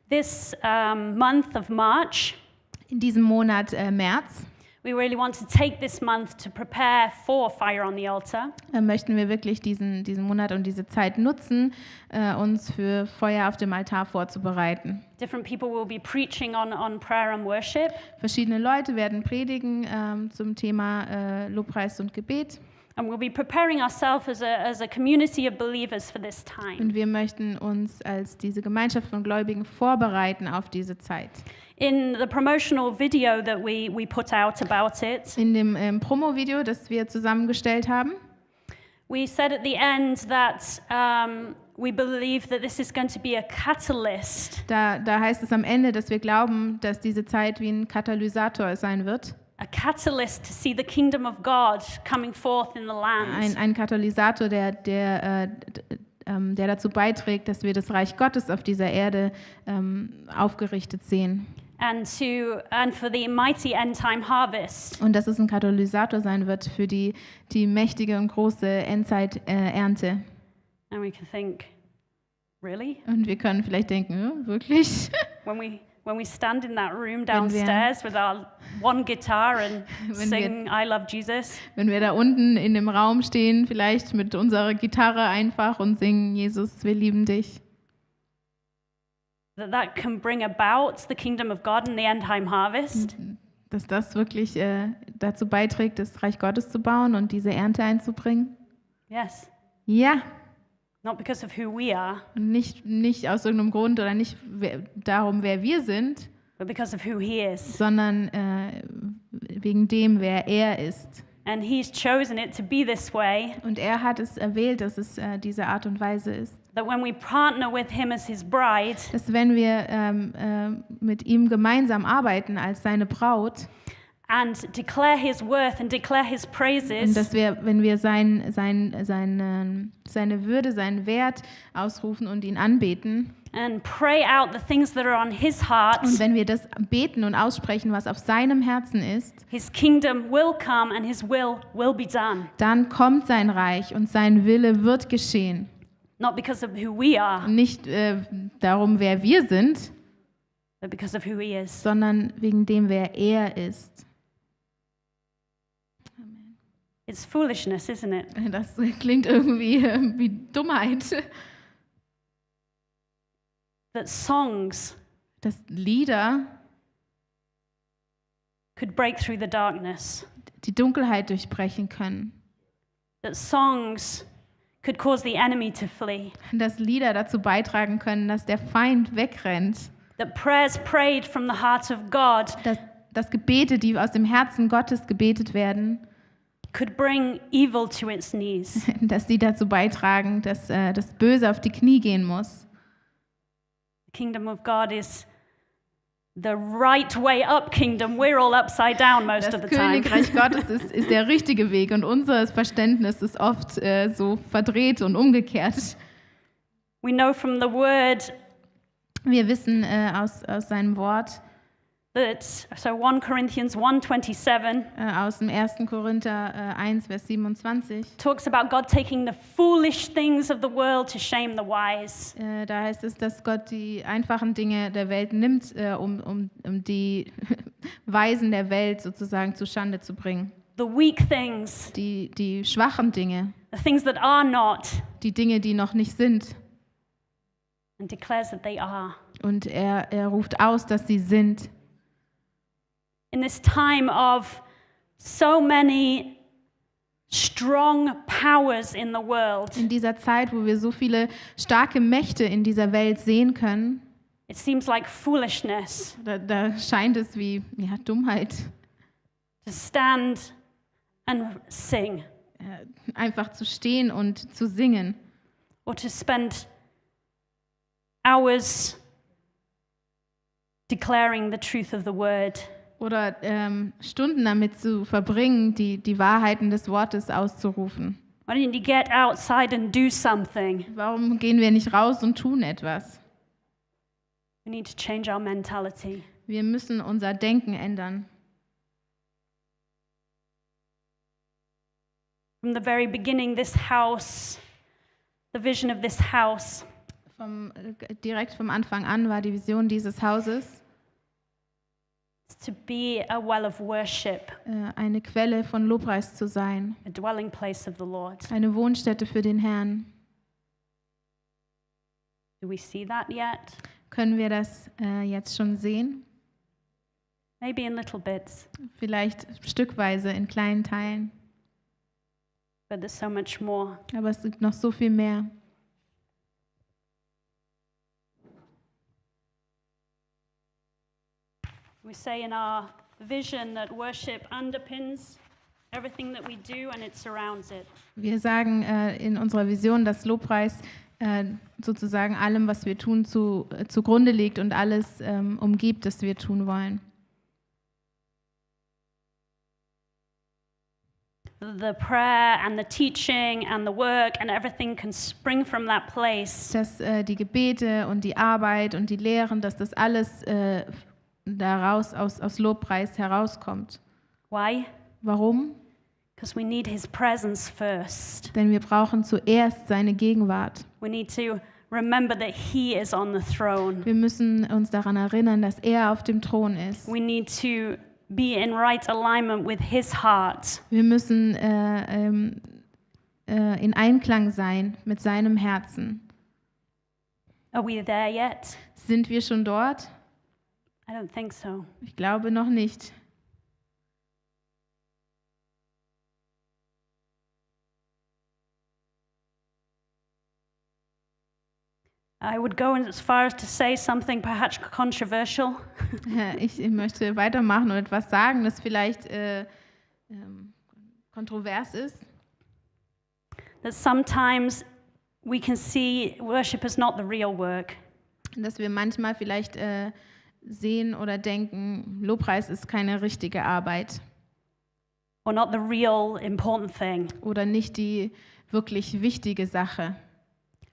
This month of March, In diesem Monat März we really want to take this month to prepare for Fire on the Altar. möchten wir wirklich diesen Monat und diese Zeit nutzen, uns für Feuer auf dem Altar vorzubereiten. Different people will be preaching on prayer and worship. Verschiedene Leute werden predigen zum Thema Lobpreis und Gebet. And we'll be preparing ourselves as a community of believers for this time. Und wir möchten uns als diese Gemeinschaft von Gläubigen vorbereiten auf diese Zeit. In the promotional video that we put out about it, In dem Promo-Video, das wir zusammengestellt haben, we said at the end that we believe that this is going to be a catalyst, da heißt es am Ende, dass wir glauben, dass diese Zeit wie ein Katalysator sein wird. a catalyst to see the kingdom of God coming forth in the land. Ein Katalysator, der dazu beiträgt, dass wir das Reich Gottes auf dieser Erde aufgerichtet sehen. And for the mighty end time harvest. Und dass es ein Katalysator sein wird für die mächtige und große Endzeit-Ernte. And we can think, really? Und wir können vielleicht denken, ja, wirklich? When we stand in that room downstairs with our one guitar and sing I Love Jesus. Wenn wir da unten in dem Raum stehen, vielleicht mit unserer Gitarre einfach und singen, Jesus, wir lieben dich. That can bring about the kingdom of God and the end time harvest. Dass das wirklich dazu beiträgt, das Reich Gottes zu bauen und diese Ernte einzubringen? Yes. Ja. Not because of who we are. Nicht aus irgendeinem Grund oder nicht darum, wer wir sind, but because of who he is. Sondern wegen dem, wer er ist. And he's chosen it to be this way. Und er hat es erwählt, dass es diese Art und Weise ist. That when we partner with him as his bride, dass wenn wir mit ihm gemeinsam arbeiten als seine Braut, and declare his worth and declare his praises, und dass wir, wenn wir seine Würde, seinen Wert ausrufen und ihn anbeten, and pray out the things that are on his heart, und wenn wir das beten und aussprechen, was auf seinem Herzen ist, his kingdom will come and his will be done. Dann kommt sein Reich und sein Wille wird geschehen. Not because of who we are, nicht darum, wer wir sind, but because of who he is. Sondern wegen dem, wer er ist. It's foolishness, isn't it? Das klingt irgendwie wie Dummheit. That songs, dass Lieder could break through the darkness. Die Dunkelheit durchbrechen können. That songs could cause the enemy to flee. Dass Lieder dazu beitragen können, dass der Feind wegrennt. That prayers prayed from the heart of God, dass Gebete, die aus dem Herzen Gottes gebetet werden, could bring evil to its knees. Dass sie dazu beitragen, dass das Böse auf die Knie gehen muss. The kingdom of God is the right way up kingdom. We're all upside down most of the time. Das Königreich Gottes ist der richtige Weg und unser Verständnis ist oft so verdreht und umgekehrt. We know from the word. Wir wissen aus seinem Wort. So 1 Corinthians 1:27 aus dem 1. Korinther 1, Vers 27 talks about God taking the foolish things of the world to shame the wise. Da heißt es, dass Gott die einfachen Dinge der Welt nimmt, um die Weisen der Welt sozusagen zu Schande zu bringen. The weak things. Die schwachen Dinge. The things that are not. Die Dinge, die noch nicht sind. And declares that they are. Und er ruft aus, dass sie sind. In this time of so many strong powers in the world. In dieser Zeit, wo wir so viele starke Mächte in dieser Welt sehen können. It seems like foolishness. Da scheint es wie Dummheit. To stand and sing. Einfach zu stehen und zu singen. Or to spend hours declaring the truth of the word. Oder Stunden damit zu verbringen, die Wahrheiten des Wortes auszurufen. Why don't you get outside and do something? Warum gehen wir nicht raus und tun etwas? We need to change our mentality. Wir müssen unser Denken ändern. From the very beginning, this house, the vision of this house. direkt vom Anfang an war die Vision dieses Hauses to be a well of worship, eine Quelle von Lobpreis zu sein, a dwelling place of the Lord. eine Wohnstätte für den Herrn. Do we see that yet? Können wir das jetzt schon sehen? Maybe in little bits, Vielleicht stückweise in kleinen Teilen, but there's so much more. aber es gibt noch so viel mehr. We say in our vision that worship underpins everything that we do and it surrounds it. Wir sagen in unserer Vision, dass Lobpreis sozusagen allem, was wir tun, zugrunde liegt und alles umgibt, das wir tun wollen. The prayer and the teaching and the work and everything can spring from that place. Dass die Gebete und die Arbeit und die Lehren, dass das alles daraus aus Lobpreis herauskommt. Why? Warum? Because we need his presence first. Denn wir brauchen zuerst seine Gegenwart. We need to remember that he is on the throne. Wir müssen uns daran erinnern, dass er auf dem Thron ist. We need to be in right alignment with his heart. Wir müssen in Einklang sein mit seinem Herzen. Are we there yet? Sind wir schon dort? I don't think so. Ich glaube noch nicht. I would go as far as to say something perhaps controversial. Ich möchte weitermachen und etwas sagen, das vielleicht kontrovers ist. That sometimes we can see worship as not the real work. Dass wir manchmal vielleicht sehen oder denken, Lobpreis ist keine richtige Arbeit. Or not the real important thing. Oder nicht die wirklich wichtige Sache.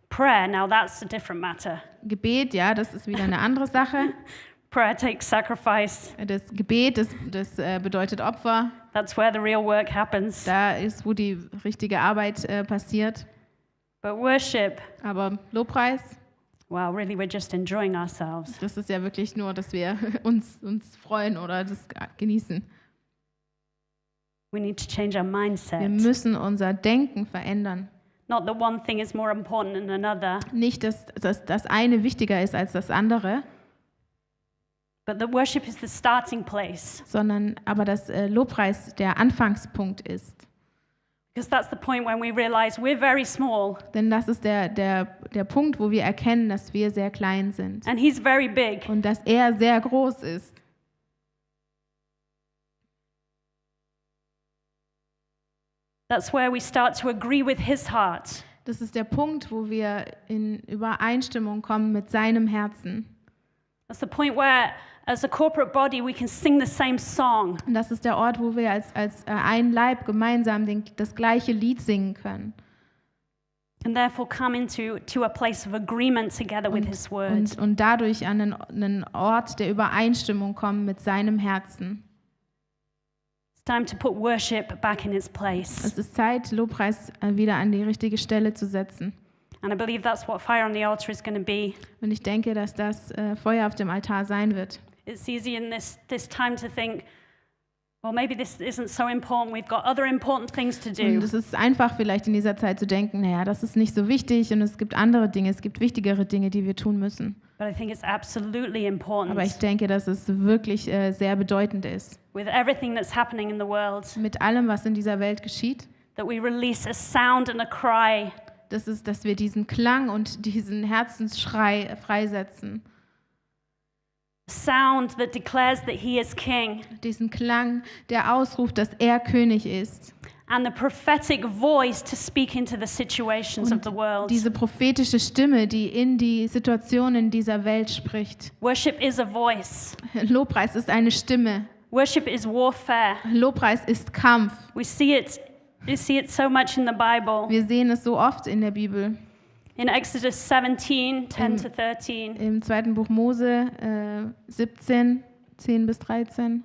Prayer, now that's a different matter. Gebet, ja, das ist wieder eine andere Sache. Prayer takes sacrifice. Das Gebet, das bedeutet Opfer. That's where the real work happens. Da ist, wo die richtige Arbeit passiert. But worship, Aber Lobpreis, well, really we're just enjoying ourselves. das ist ja wirklich nur, dass wir uns freuen oder das genießen. We need to change our Wir mindset. müssen unser Denken verändern. Not that one thing is more important than another, Nicht, dass das eine wichtiger ist als das andere, but that worship is the starting place. sondern aber dass Lobpreis der Anfangspunkt ist. Because that's the point when we realize we're very small Denn das ist der Punkt, wo wir erkennen, dass wir sehr klein sind and he's very big. und dass er sehr groß ist. That's where we start to agree with his heart. Das ist der Punkt, wo wir in Übereinstimmung kommen mit seinem Herzen. That's the point where, as a corporate body, we can sing the same song. Und das ist der Ort, wo wir als ein Leib gemeinsam das gleiche Lied singen können. And therefore come to a place of agreement together with his word. Und dadurch an einen Ort der Übereinstimmung kommen mit seinem Herzen. It's time to put worship back in its place. Es ist Zeit, Lobpreis wieder an die richtige Stelle zu setzen. And I believe that's what fire on the altar is going to be. Und ich denke, dass das Feuer auf dem Altar sein wird. It's easy in this time to think, well, maybe this isn't so important. We've got other important things to do. Und es ist einfach vielleicht in dieser Zeit zu denken, naja, das ist nicht so wichtig und es gibt andere Dinge, es gibt wichtigere Dinge, die wir tun müssen. But I think it's absolutely important. Aber ich denke, dass es wirklich sehr bedeutend ist. With everything that's happening in the world, Mit allem, was in dieser Welt geschieht, that we release a sound and a cry dass wir diesen Klang und diesen Herzensschrei freisetzen. sound that declares that he is king, Diesen Klang, der ausruft, dass er König ist. and the prophetic voice to speak into the situations of the world. Diese prophetische Stimme, die in die Situationen dieser Welt spricht. Worship is a voice. Lobpreis ist eine Stimme. Worship is warfare. Lobpreis ist Kampf. We see it so much in the Bible. Wir sehen es so oft in der Bibel. In Exodus 17, 10 to 13. Im 2. Buch Mose 17, 10 bis 13.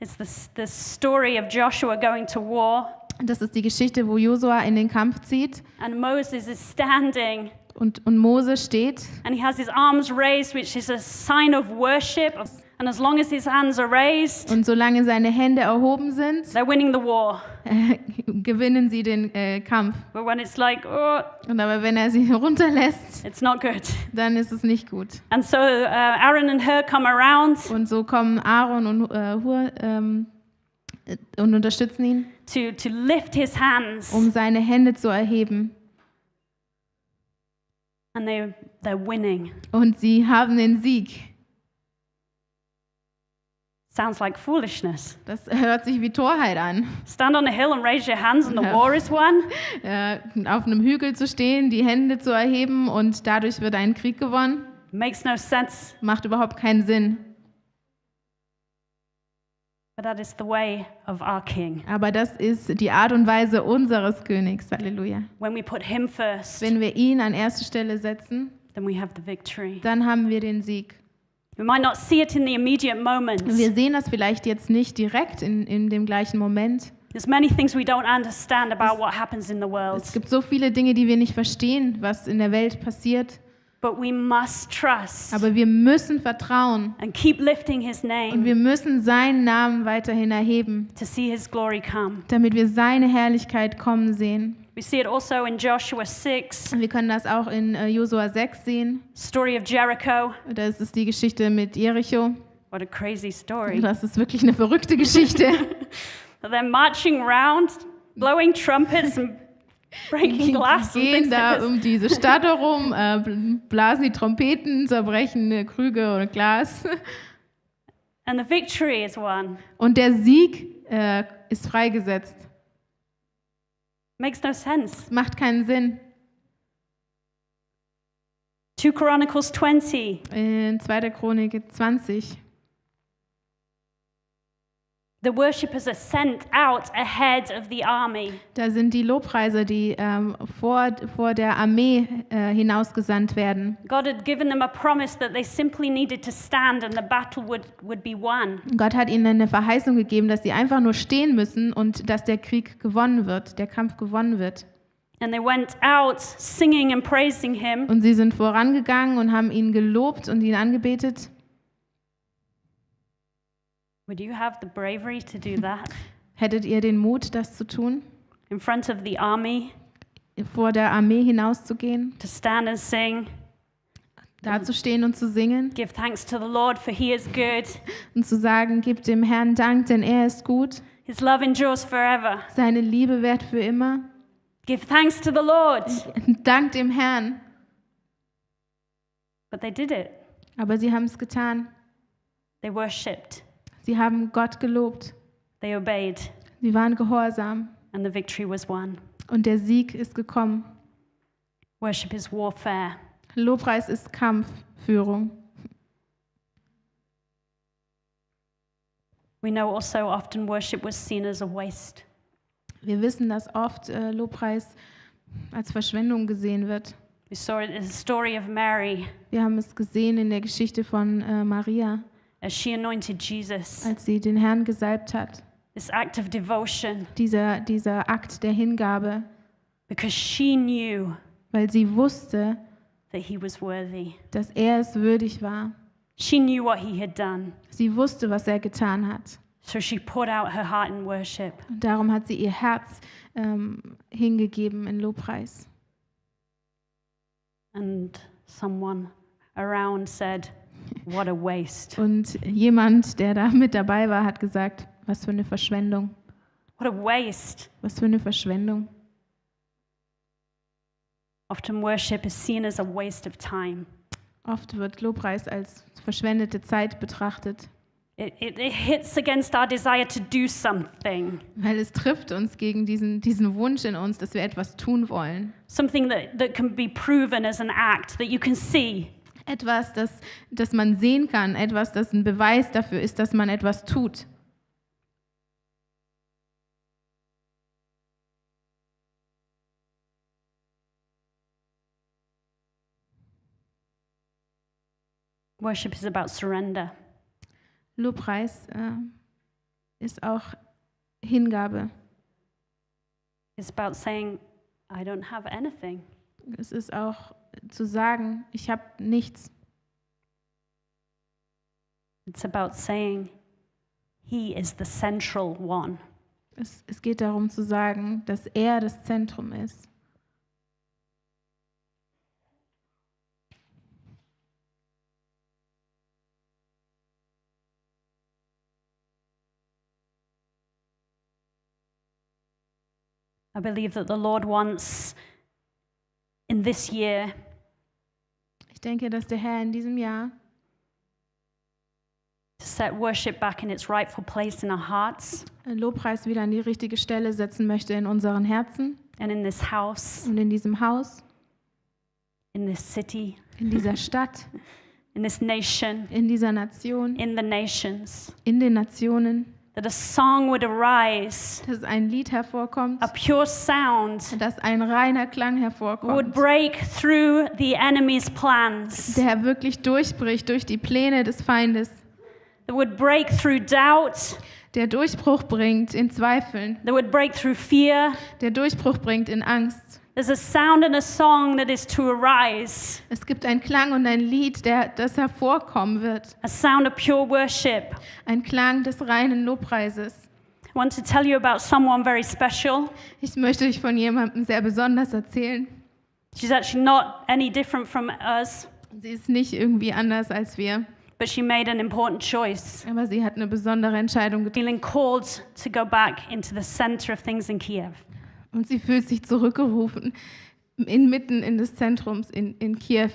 It's the story of Joshua going to war, Das ist die Geschichte, wo Josua in den Kampf zieht. and Moses is standing Und Mose steht and he has his arms raised, which is a sign of worship. And as long as his hands are raised, und solange seine Hände erhoben sind, they're winning the war. gewinnen sie den Kampf. But when it's like, oh, Und aber wenn er sie runterlässt, it's not good. dann ist es nicht gut. And so Aaron and Hur come around Und so kommen Aaron und Hur und unterstützen ihn, to lift his hands. um seine Hände zu erheben. And they're winning. Und sie haben den Sieg. Sounds like foolishness. Das hört sich wie Torheit an. Stand on a hill and raise your hands and the war is won. Auf einem Hügel zu stehen, die Hände zu erheben und dadurch wird ein Krieg gewonnen. Makes no sense. Macht überhaupt keinen Sinn. But that is the way of our King. Aber das ist die Art und Weise unseres Königs. Halleluja. When we put him first, Wenn wir ihn an erste Stelle setzen, then we have the victory. dann haben wir den Sieg. We might not see it in the immediate moment. Wir sehen das vielleicht jetzt nicht direkt in dem gleichen Moment. There's many things we don't understand about what happens in the world. Es gibt so viele Dinge, die wir nicht verstehen, was in der Welt passiert. But we must trust Aber wir müssen vertrauen and keep lifting his und name wir müssen seinen Namen weiterhin erheben, to see his glory come. damit wir seine Herrlichkeit kommen sehen. We see it also in Joshua 6, Wir können das auch in Josua 6 sehen. story of Jericho. Das ist die Geschichte mit Jericho. What a crazy story. Das ist wirklich eine verrückte Geschichte. They're marching around, blowing trumpets and breaking glass and Gehen things like da this. um diese Stadt herum, blasen die Trompeten, zerbrechen Krüge und Glas. And the victory is won. Und der Sieg ist freigesetzt. Makes no sense. Macht keinen Sinn. 2 Chronicles 20. In 2. Chronik 20. The worshippers are sent out ahead of the army. Da sind die Lobpreiser, die vor der Armee hinausgesandt werden. God had given them a promise that they simply needed to stand and the battle would be won. Gott hat ihnen eine Verheißung gegeben, dass sie einfach nur stehen müssen und dass der Krieg gewonnen wird, der Kampf gewonnen wird. And they went out singing and praising him. Und sie sind vorangegangen und haben ihn gelobt und ihn angebetet. Would you have the bravery to do that Hättet ihr den Mut, das zu tun, in front of the army, vor der Armee hinauszugehen, to stand and sing? da zu stehen und zu singen Give thanks to the Lord, for he is good. und zu sagen, gebt dem Herrn Dank, denn er ist gut, His love endures forever. seine Liebe währt für immer. Give thanks to the Lord. Dank dem Herrn. But they did it. Aber sie haben es getan. They worshipped. Sie haben Gott gelobt. They obeyed. Sie waren gehorsam. And the victory was won. Und der Sieg ist gekommen. Worship is warfare. Lobpreis ist Kampfführung. We know also often worship was seen as a waste. Wir wissen, dass oft Lobpreis als Verschwendung gesehen wird. We saw it in the story of Mary Wir haben es gesehen in der Geschichte von Maria, as she anointed Jesus. als sie den Herrn gesalbt hat. This act of devotion, Dieser Akt der Hingabe, because she knew weil sie wusste, that he was worthy. dass er es würdig war. She knew what he had done. Sie wusste, was er getan hat. So she poured out her heart in worship. Und darum hat sie ihr Herz hingegeben in Lobpreis. And someone around said, what a waste. Und jemand, der da mit dabei war, hat gesagt, was für eine Verschwendung. What a waste. Was für eine Verschwendung. Often worship is seen as a waste of time. Oft wird Lobpreis als verschwendete Zeit betrachtet, It hits against our desire to do something. weil es trifft uns gegen diesen Wunsch in uns, dass wir etwas tun wollen. Something that can be proven as an act, that you can see. Etwas, das man sehen kann, etwas, das ein Beweis dafür ist, dass man etwas tut. Worship is about surrender. Lobpreis ist auch Hingabe. It's about saying, I don't have anything. Es ist auch zu sagen, ich habe nichts. It's about saying, He is the central one. Es geht darum zu sagen, dass er das Zentrum ist. I believe that the Lord wants in this year Ich denke, dass der Herr in diesem Jahr to set worship back in its rightful place in our hearts Lobpreis wieder an die richtige Stelle setzen möchte in unseren Herzen and in this house, und in diesem Haus, in this city, in dieser Stadt, in this nation, in dieser Nation, in the nations. in den Nationen, That a song would arise, dass ein Lied hervorkommt, a pure sound dass ein reiner Klang would hervorkommt, break through the enemy's plans, der wirklich durchbricht durch die Pläne des Feindes, that would break through doubt, der Durchbruch bringt in Zweifeln, that would break through fear. der Durchbruch bringt in Angst. There's a sound and a song that is to arise, Es gibt einen Klang und ein Lied, das hervorkommen wird. a sound of pure worship. Ein Klang des reinen Lobpreises. I want to tell you about someone very special. Ich möchte euch von jemandem sehr besonders erzählen. She's actually not any different from us, Sie ist nicht irgendwie anders als wir, but she made an important choice, aber sie hat eine besondere Entscheidung getroffen. feeling called to go back into the center of things in Kiev. Und sie fühlt sich zurückgerufen, mitten in des Zentrums in Kiew.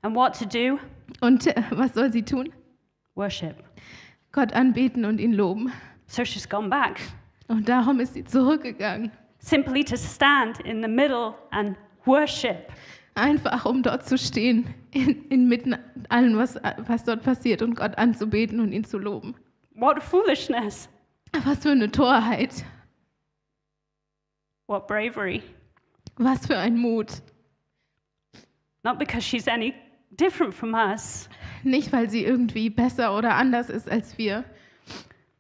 And what to do? Und was soll sie tun? Worship. Gott anbeten und ihn loben. So she's gone back, Und darum ist sie zurückgegangen. simply to stand in the middle and worship. Einfach um dort zu stehen, inmitten allem, was dort passiert, und Gott anzubeten und ihn zu loben. What foolishness. Was für eine Torheit. What bravery. Was für ein Mut. Not because she's any different from us, Nicht, weil sie irgendwie besser oder anders ist als wir,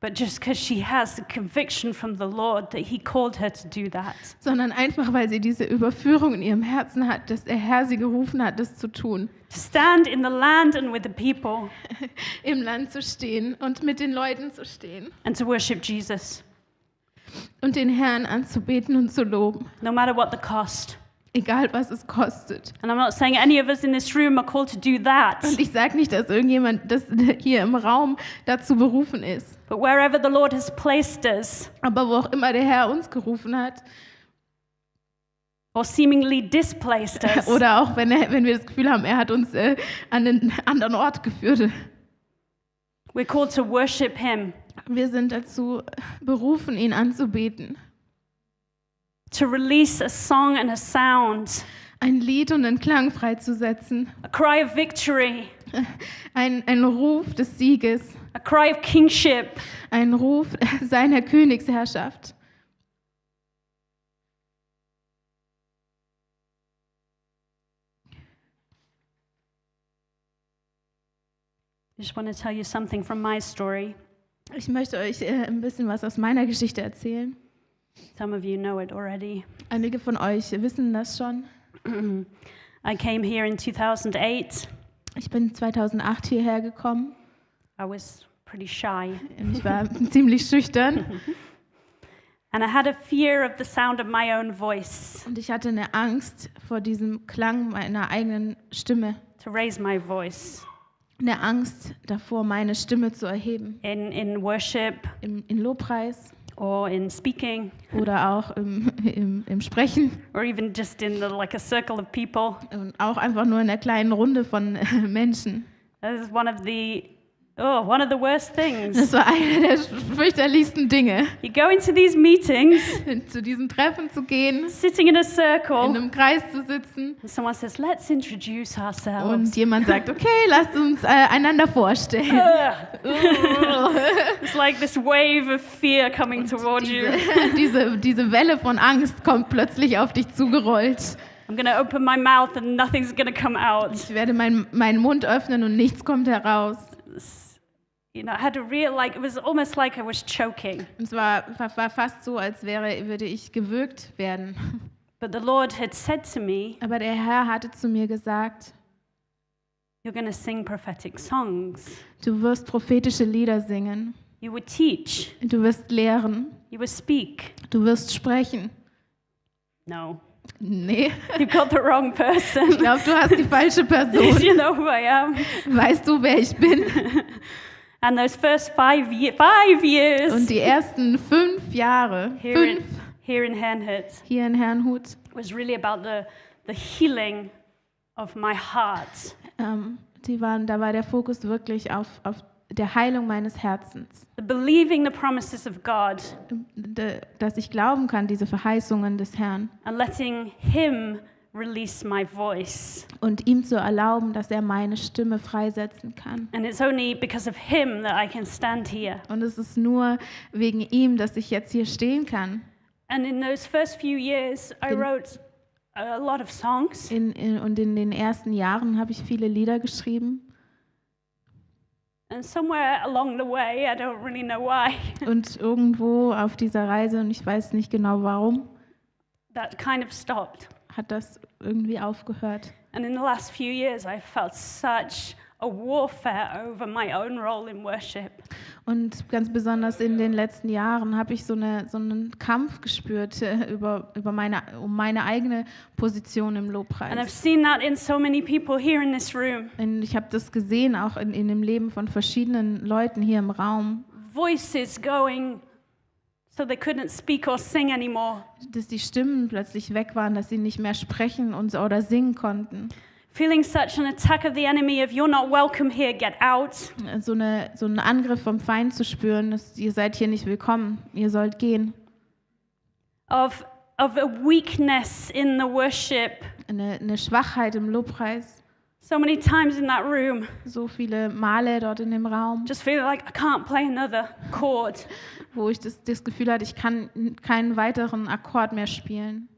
but just because she has the conviction from the Lord that He called her to do that. sondern einfach, weil sie diese Überführung in ihrem Herzen hat, dass der Herr sie gerufen hat, das zu tun. To stand in the land and with the people Im Land zu stehen und mit den Leuten zu stehen and to worship Jesus, und den Herrn anzubeten und zu loben, no matter what the cost. egal was es kostet. And I'm not saying any of us in this room are called to do that, Und ich sage nicht, dass irgendjemand das hier im Raum dazu berufen ist, but wherever the Lord has placed us, aber wo auch immer der Herr uns gerufen hat, or seemingly displaced us, oder auch wenn wir das Gefühl haben, er hat uns an einen anderen Ort geführt. we're called to worship Him, Wir sind dazu berufen, ihn anzubeten. to release a song and a sound, Ein Lied und einen Klang freizusetzen. a cry of victory, Ein Ruf des Sieges. a cry of kingship. Ein Ruf seiner Königsherrschaft. I just want to tell you something from my story. Ich möchte euch ein bisschen was aus meiner Geschichte erzählen. Some of you know it already. Einige von euch wissen das schon. I came here in 2008. Ich bin 2008 hierher gekommen. I was pretty shy, Ich war ziemlich schüchtern and I had a fear of the sound of my own voice, und ich hatte eine Angst vor diesem Klang meiner eigenen Stimme. to raise my voice Eine Angst davor, meine Stimme zu erheben. in worship In Lobpreis or in speaking oder auch im Sprechen or even just in like a circle of people. und auch einfach nur in einer kleinen Runde von Menschen. That is one of the worst things. Das war eine der fürchterlichsten Dinge, You go into these meetings, zu diesen Treffen zu gehen, sitting in a in circle, einem Kreis zu sitzen and someone says, "Let's introduce und ourselves." jemand sagt, okay, lasst uns einander vorstellen. It's like this wave of fear coming toward you. Diese Welle von Angst kommt plötzlich auf dich zugerollt. I'm going to open my mouth and nothing's going to come out. Ich werde meinen Mund öffnen und nichts kommt heraus. You know, I had to it was almost like I was choking. Und es war fast so, als würde ich gewürgt werden. But the Lord had said to me, Aber der Herr hatte zu mir gesagt, you're going to sing prophetic songs. du wirst prophetische Lieder singen, You would teach. du wirst lehren, You would speak. du wirst sprechen. No, Nee, you got the wrong ich person. glaube, du hast die falsche You Person. know who I am. Weißt du, wer ich bin? And those first 5 years Und die ersten 5 Jahre, here in Herrnhut hier in Herrnhut, was really about the healing of my heart. da war der Fokus wirklich auf der Heilung meines Herzens. The believing the promises of God Dass ich glauben kann, diese Verheißungen des Herrn. and letting Him release my voice. Und ihm zu erlauben, dass er meine Stimme freisetzen kann. And it's only because of Him that I can stand here. Und es ist nur wegen ihm, dass ich jetzt hier stehen kann. And in those first few years, I wrote a lot of songs. Und in den ersten Jahren habe ich viele Lieder geschrieben. And somewhere along the way, I don't really know why, Und irgendwo auf dieser Reise, und ich weiß nicht genau warum, that kind of stopped. hat das irgendwie aufgehört. And in the last few years, I felt such a warfare over my own role in worship. Und ganz besonders in den letzten Jahren habe ich so einen Kampf gespürt um meine eigene Position im And I've Lobpreis. seen that in so many people here in this room. Und ich habe das gesehen, auch in dem Leben von verschiedenen Leuten hier im Raum, Voices going so they couldn't speak or sing anymore. dass die Stimmen plötzlich weg waren, dass sie nicht mehr sprechen oder singen konnten. Feeling such an attack of the enemy of you're not welcome here, get out. So einen Angriff vom Feind zu spüren, dass ihr seid hier nicht willkommen, ihr sollt gehen. Of a weakness in the worship. Eine Schwachheit im Lobpreis. So many times in that room, So viele Male dort in dem Raum, just feeling like I can't play another chord. wo ich das Gefühl hatte, ich kann keinen weiteren Akkord mehr spielen.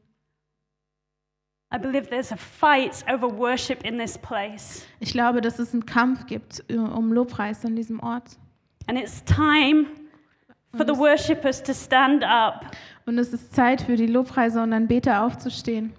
I believe there's a fight over worship in this place. Ich glaube, dass es einen Kampf gibt um Lobpreis an diesem Ort. And it's time for the worshippers to stand up Und es ist Zeit für die Lobpreiser und Anbeter aufzustehen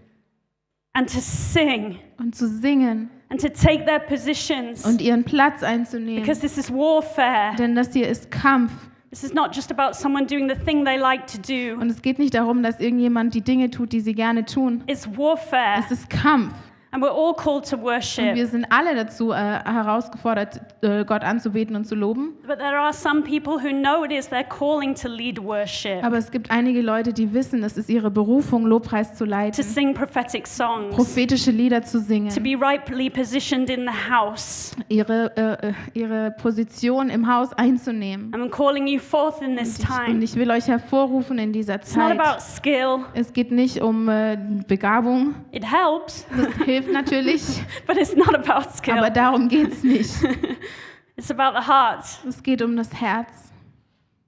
and to sing und zu singen and to take their positions. und ihren Platz einzunehmen. Because this is warfare. Denn das hier ist Kampf. This is not just about someone doing the thing they like to do. Und es geht nicht darum, dass irgendjemand die Dinge tut, die sie gerne tun. It's warfare. Es ist Kampf. And we're all called to Und worship. wir sind alle dazu herausgefordert, Gott anzubeten und zu loben. But there are some people who know it is their calling to lead worship, Aber es gibt einige Leute, die wissen, es ist ihre Berufung, Lobpreis zu to leiten, sing prophetic songs, prophetische Lieder zu to singen, be rightly positioned in the house. ihre Position im Haus einzunehmen. I'm calling you forth in this Und time. ich will euch hervorrufen in dieser It's not Zeit. about skill. Es geht nicht um Begabung, It helps, das hilft natürlich, but it's not about skill. aber darum geht es nicht. It's about the heart. Es geht um das Herz.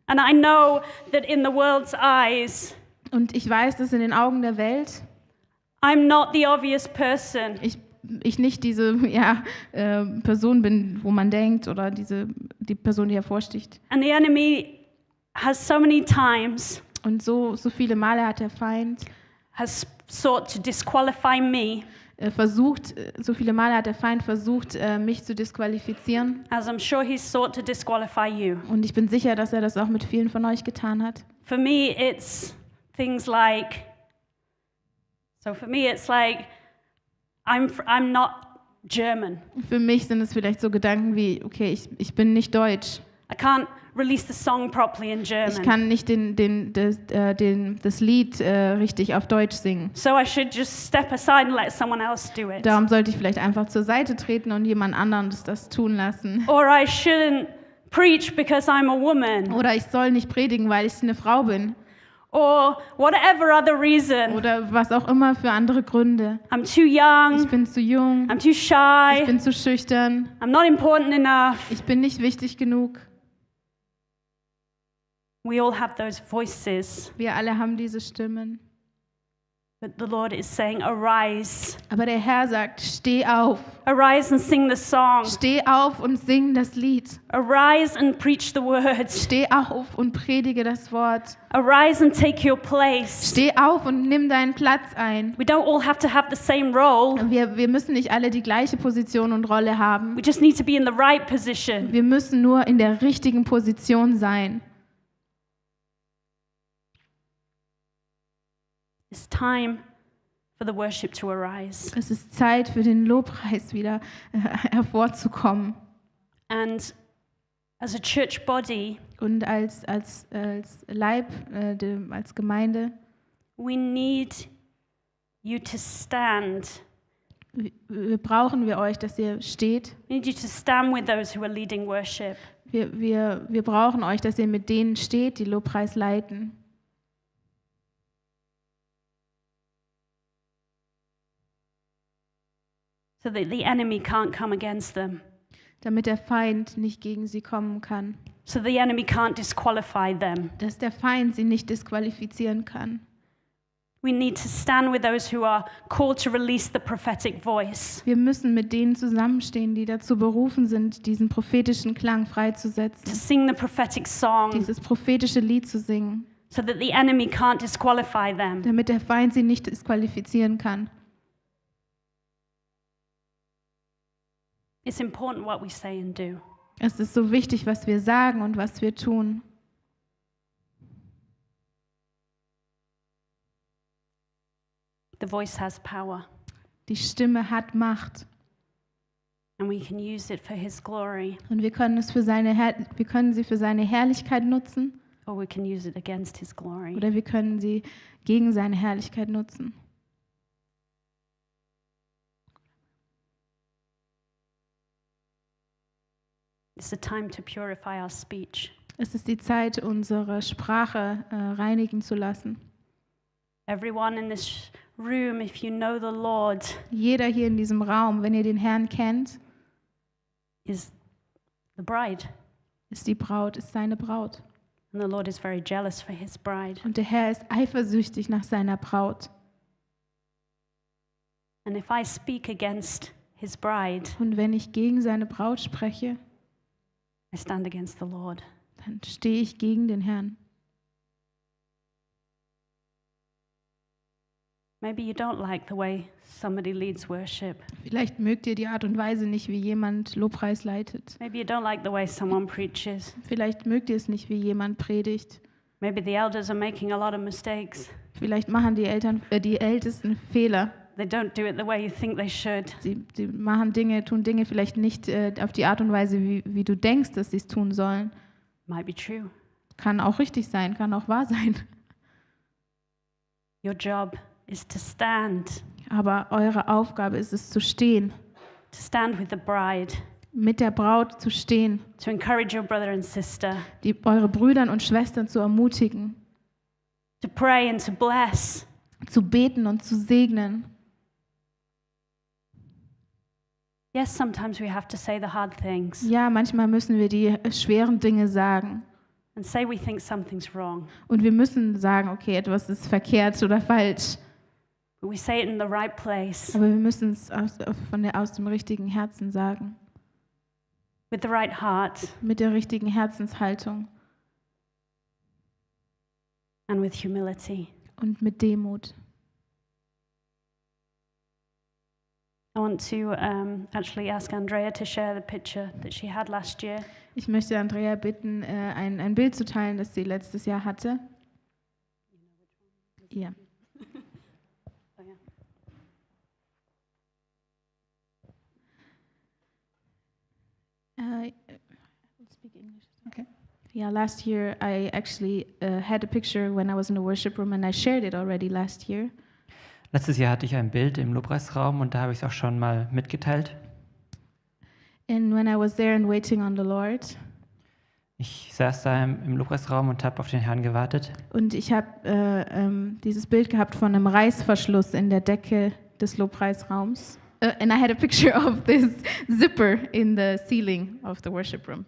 And I know that in the world's eyes, Und ich weiß, dass in den Augen der Welt I'm not the obvious person. ich nicht diese Person bin, wo man denkt, oder die Person, die hervorsticht. And the enemy has so many times Und so viele Male hat der Feind has sought to disqualify me, so viele Male hat der Feind versucht, mich zu disqualifizieren. as I'm sure he's sought to disqualify you. Und ich bin sicher, dass er das auch mit vielen von euch getan hat. For me, it's things like, I'm not German. Für mich sind es vielleicht so Gedanken wie, okay, ich bin nicht deutsch. I can't release the song properly in Ich German. kann nicht das Lied richtig auf Deutsch singen. So I should just step aside and let someone else do it. Darum sollte ich vielleicht einfach zur Seite treten und jemand anderes das tun lassen. Or I shouldn't preach because I'm a woman. Oder ich soll nicht predigen, weil ich eine Frau bin. Or whatever other reason. Oder was auch immer für andere Gründe. I'm too Ich young. bin zu jung. I'm too Ich shy. bin zu schüchtern. I'm not important enough. Ich bin nicht wichtig genug. We all have those voices. Wir alle haben diese Stimmen. But the Lord is saying, arise. Aber der Herr sagt, steh auf. Arise and sing the song. Steh auf und sing das Lied. Arise and preach the word. Steh auf und predige das Wort. Arise and take your place. Steh auf und nimm deinen Platz ein. We don't all have to have the same role. Wir müssen nicht alle die gleiche Position und Rolle haben. We just need to be in the right position. Wir müssen nur in der richtigen Position sein. It's time for the worship to arise. Es ist Zeit für den Lobpreis wieder hervorzukommen. And as a church body, Und als Leib, als Gemeinde, we need you to stand. brauchen wir euch, dass ihr steht. We need you to stand with those who are leading worship. Wir brauchen euch, dass ihr mit denen steht, die Lobpreis leiten. So that the enemy can't come against them. Damit der Feind nicht gegen sie kommen kann. So the enemy can't disqualify them. Dass der Feind sie nicht disqualifizieren kann. We need to stand with those who are called to release the prophetic voice. Wir müssen mit denen zusammenstehen, die dazu berufen sind, diesen prophetischen Klang To freizusetzen. sing the prophetic song. Dieses prophetische Lied zu singen. So that the enemy can't disqualify them. Damit der Feind sie nicht disqualifizieren kann. It's important what we say and do. Es ist so wichtig, was wir sagen und was wir tun. The voice has power. Die Stimme hat Macht. And we can use it for his glory. Und wir können sie für seine Herrlichkeit nutzen. Or we can use it against his glory. Oder wir können sie gegen seine Herrlichkeit nutzen. It's a time to purify our speech. Es ist die Zeit, unsere Sprache reinigen zu lassen. Everyone in this room, if you know the Lord, Jeder hier in diesem Raum, wenn ihr den Herrn kennt, is the bride. ist die Braut, ist seine Braut. And the Lord is very jealous for his bride. Und der Herr ist eifersüchtig nach seiner Braut. And if I speak against his bride, Und wenn ich gegen seine Braut spreche, I stand against the Lord. dann stehe ich gegen den Herrn. Maybe you don't like the way somebody leads worship. Vielleicht mögt ihr die Art und Weise nicht, wie jemand Lobpreis leitet. Maybe you don't like the way someone preaches. Vielleicht mögt ihr es nicht, wie jemand predigt. Maybe the elders are making a lot of mistakes. Vielleicht machen die Ältesten Fehler. They don't do it the way you think they should. Sie tun Dinge vielleicht nicht auf die Art und Weise, wie du denkst, dass sie es tun sollen. Might be true. Kann auch richtig sein, kann auch wahr sein. Your job is to stand. Aber eure Aufgabe ist es zu stehen, To stand with the bride. mit der Braut zu stehen, To encourage your brother and sister. eure Brüder und Schwestern zu ermutigen, To pray and to bless. zu beten und zu segnen. Yes, sometimes we have to say the hard things Ja, manchmal müssen wir die schweren Dinge sagen. and say we think something's wrong. Und wir müssen sagen, okay, etwas ist verkehrt oder falsch. But we say it in the right place Aber wir müssen es aus dem richtigen Herzen sagen. with the right heart Mit der richtigen Herzenshaltung and with humility. und mit Demut. I want to actually ask Andrea to share the picture that she had last year. Ich möchte Andrea bitten, ein Bild zu teilen, das sie letztes Jahr hatte. Ja. Oh, yeah. Speak English. Okay. Yeah, last year I actually had a picture when I was in the worship room and I shared it already last year. Letztes Jahr hatte ich ein Bild im Lobpreisraum und da habe ich es auch schon mal mitgeteilt. And when I was there and waiting on the Lord, Ich saß da im Lobpreisraum und habe auf den Herrn gewartet. und ich habe dieses Bild gehabt von einem Reißverschluss in der Decke des Lobpreisraums. And I had a picture of this zipper in the ceiling of the worship room.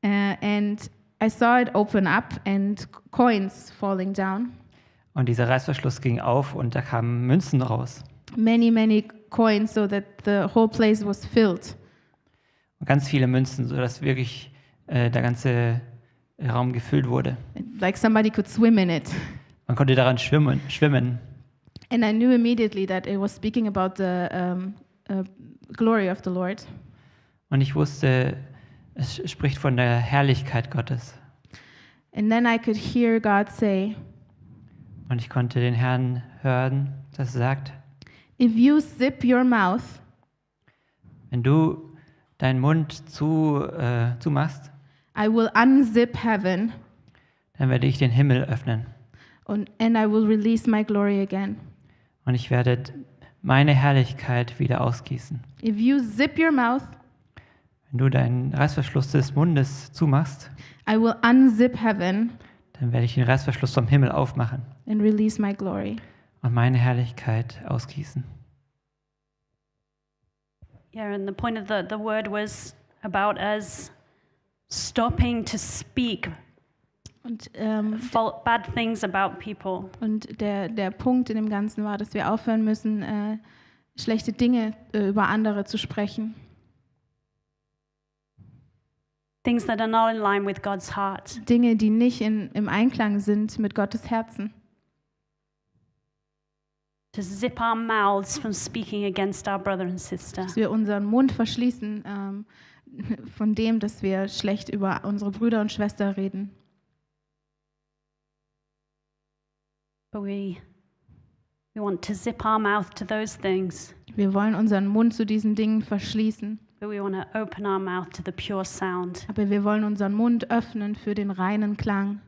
And I saw it open up and coins falling down. Und dieser Reißverschluss ging auf und da kamen Münzen raus. Many coins, so that the whole place was filled. Und ganz viele Münzen, sodass wirklich der ganze Raum gefüllt wurde. Like somebody could swim in it. Man konnte daran schwimmen. And I knew immediately that it was speaking about the glory of the Lord. Und ich wusste, es spricht von der Herrlichkeit Gottes. And then I could hear God say, Und ich konnte den Herrn hören, das sagt, if you zip your mouth, wenn du deinen Mund zumachst, I will unzip heaven, dann werde ich den Himmel öffnen. and I will release my glory again. Und ich werde meine Herrlichkeit wieder ausgießen. If you zip your mouth, Wenn du deinen Reißverschluss des Mundes zumachst, I will unzip heaven dann werde ich den Reißverschluss vom Himmel aufmachen and release my glory. und meine Herrlichkeit ausgießen. Yeah, and the point of the word was about us stopping to speak Und, bad things about people. und der Punkt in dem Ganzen war, dass wir aufhören müssen, schlechte Dinge über andere zu sprechen. Things that are not in line with God's heart. Dinge, die nicht im Einklang sind mit Gottes Herzen. To zip our mouths from speaking against our brother and sister. Dass wir unseren Mund verschließen von dem, dass wir schlecht über unsere Brüder und Schwestern reden. But we want to zip our mouth to those things. Wir wollen unseren Mund zu diesen Dingen verschließen. But we want to open our mouth to the pure sound. Aber wir wollen unseren Mund öffnen für den reinen Klang.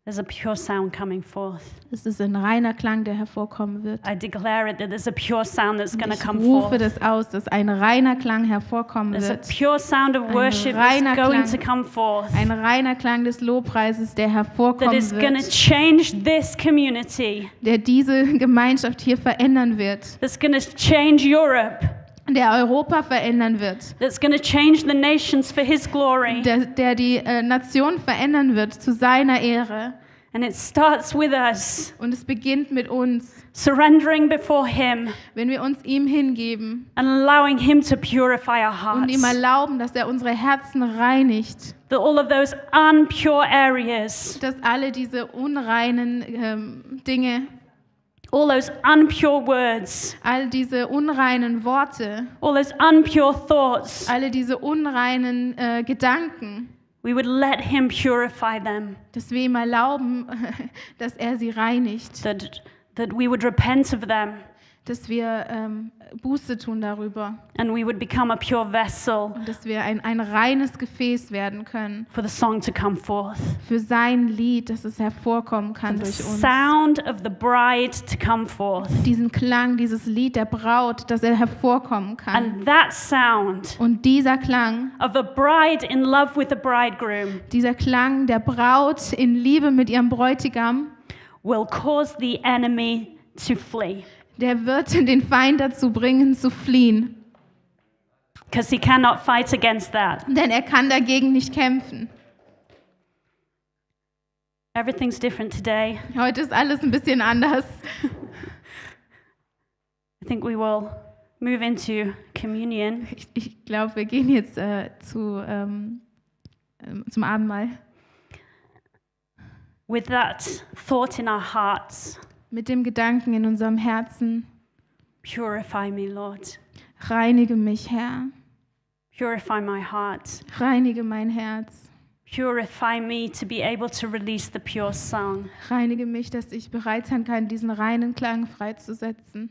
There's a pure sound coming forth. Es ist ein reiner Klang, der hervorkommen wird. I declare it that there's a pure sound that's going to Ich come rufe forth. das aus, dass ein reiner Klang hervorkommen There's a wird. pure sound of Ein worship reiner that's going Klang. to come forth. Ein reiner Klang des Lobpreises, der That hervorkommen is going to wird, change this community. der diese Gemeinschaft hier verändern wird, That's going to change Europe. der Europa verändern wird, That's going to change the nations for His glory. der die Nation verändern wird zu seiner Ehre. And it starts with us Und es beginnt mit uns, surrendering before Him wenn wir uns ihm hingeben and allowing Him to purify our und ihm hearts. erlauben, dass er unsere Herzen reinigt, That all of those unpure areas, dass alle diese unreinen Dinge, all those unpure words, all diese unreinen Worte, all those unpure thoughts, alle diese unreinen Gedanken, we would let Him purify them. dass wir ihm erlauben, dass er sie reinigt, That we would repent of them dass wir Buße tun darüber and we would become a pure vessel und dass wir ein reines Gefäß werden können for the song to come forth. für sein Lied, dass es hervorkommen For kann the durch uns. sound of the bride to come forth. Diesen Klang, dieses Lied der Braut, dass er hervorkommen kann. And that sound Und dieser Klang, of a bride in love with the bridegroom dieser Klang der Braut in Liebe mit ihrem Bräutigam, will cause the enemy to flee. der wird den Feind dazu bringen, zu fliehen. Because he cannot fight against that. Denn er kann dagegen nicht kämpfen. Everything's different today. Heute ist alles ein bisschen anders. I think we will move into communion. Ich glaube, wir gehen jetzt zum Abendmahl. With that thought in our hearts, Mit dem Gedanken in unserem Herzen, purify me, Lord. reinige mich, Herr. Purify my heart. Reinige mein Herz. Purify me to be able to release the pure song. Reinige mich, dass ich bereit sein kann, diesen reinen Klang freizusetzen.